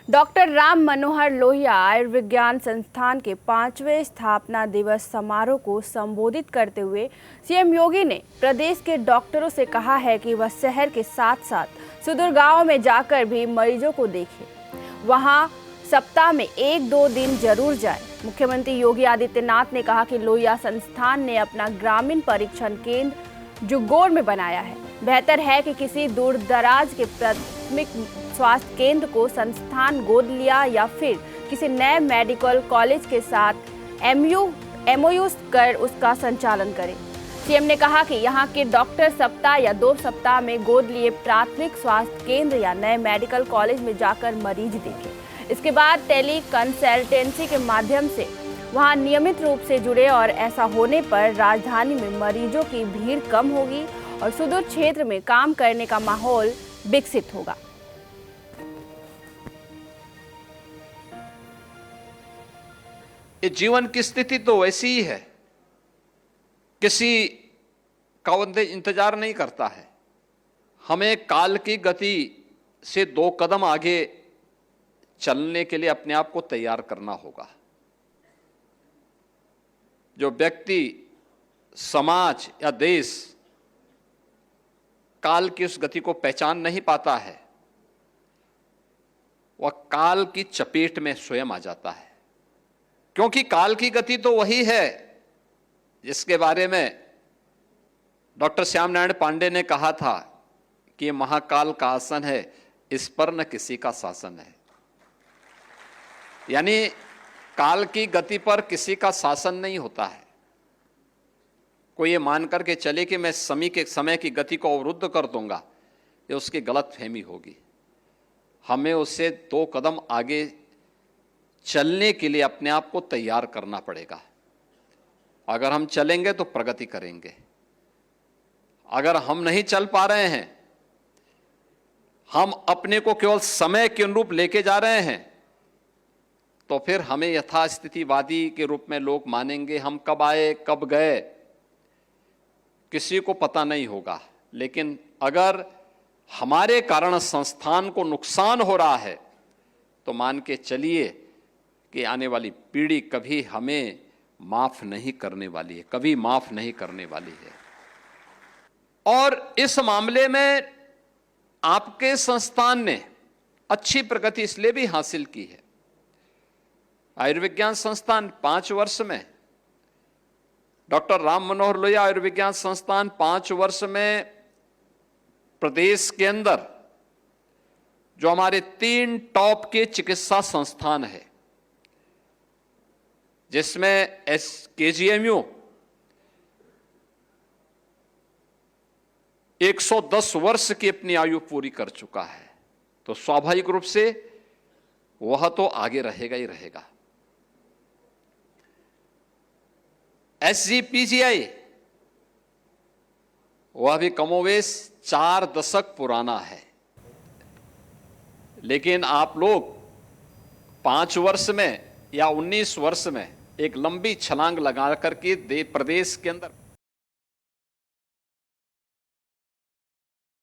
Doctor Ram Manohar Lohia आयुर्विज्ञान संस्थान के 5वें स्थापना दिवस समारोह को संबोधित करते हुए सीएम योगी ने प्रदेश के डॉक्टरों से कहा है कि वह शहर के साथ साथ सुदूर गांवों में जाकर भी मरीजों को देखें। वहां सप्ताह में 1-2 दिन जरूर जाएं। मुख्यमंत्री योगी आदित्यनाथ ने कहा कि लोहिया संस्थान ने अपना ग्रामीण परीक्षण केंद्र जुग्गौर में बनाया है। बेहतर है कि किसी दूर दराज के प्राथमिक स्वास्थ्य केंद्र को संस्थान गोद लिया या फिर किसी नए मेडिकल कॉलेज के साथ एमओयू कर उसका संचालन करें। सीएम ने कहा कि यहां के डॉक्टर सप्ताह या 2 सप्ताह में गोद लिए प्राथमिक स्वास्थ्य केंद्र या नए मेडिकल कॉलेज में जाकर मरीज देखें। इसके बाद टेली कंसल्टेंसी के माध्यम से वहां नियमित रूप से जुड़े और ऐसा होने पर राजधानी में मरीजों की भीड़ कम होगी और सुदूर क्षेत्र में काम करने का माहौल विकसित होगा। ये जीवन की स्थिति तो वैसी ही है, किसी का इंतजार नहीं करता है। हमें काल की गति से 2 कदम आगे चलने के लिए अपने आप को तैयार करना होगा। जो व्यक्ति, समाज या देश काल की उस गति को पहचान नहीं पाता है, वह काल की चपेट में स्वयं आ जाता है। क्योंकि काल की गति तो वही है जिसके बारे में डॉक्टर श्याम नारायण पांडे ने कहा था कि ये महाकाल का आसन है, इस पर न किसी का शासन है। यानी काल की गति पर किसी का शासन नहीं होता है। कोई ये मान करके चले कि मैं समय की गति को अवरुद्ध कर दूंगा, ये उसकी गलत फहमी होगी। हमें उससे 2 कदम आगे चलने के लिए अपने आप को तैयार करना पड़ेगा। अगर हम चलेंगे तो प्रगति करेंगे। अगर हम नहीं चल पा रहे हैं, हम अपने को केवल समय के अनुरूप लेके जा रहे हैं, तो फिर हमें यथास्थितिवादी के रूप में लोग मानेंगे। हम कब आए कब गए किसी को पता नहीं होगा। लेकिन अगर हमारे कारण संस्थान को नुकसान हो रहा है तो मान के चलिए कि आने वाली पीढ़ी कभी हमें माफ नहीं करने वाली है, कभी माफ नहीं करने वाली है। और इस मामले में आपके संस्थान ने अच्छी प्रगति इसलिए भी हासिल की है। आयुर्विज्ञान संस्थान 5 वर्ष में, डॉक्टर राम मनोहर लोहिया आयुर्विज्ञान संस्थान 5 वर्ष में प्रदेश के अंदर जो हमारे 3 टॉप के चिकित्सा संस्थान है, जिसमें KGMU 110 वर्ष की अपनी आयु पूरी कर चुका है, तो स्वाभाविक रूप से वह तो आगे रहेगा ही रहेगा। SGPGI वह भी कमोवेश 4 दशक पुराना है, लेकिन आप लोग 5 वर्ष में या 19 वर्ष में एक लंबी छलांग लगा करके प्रदेश के अंदर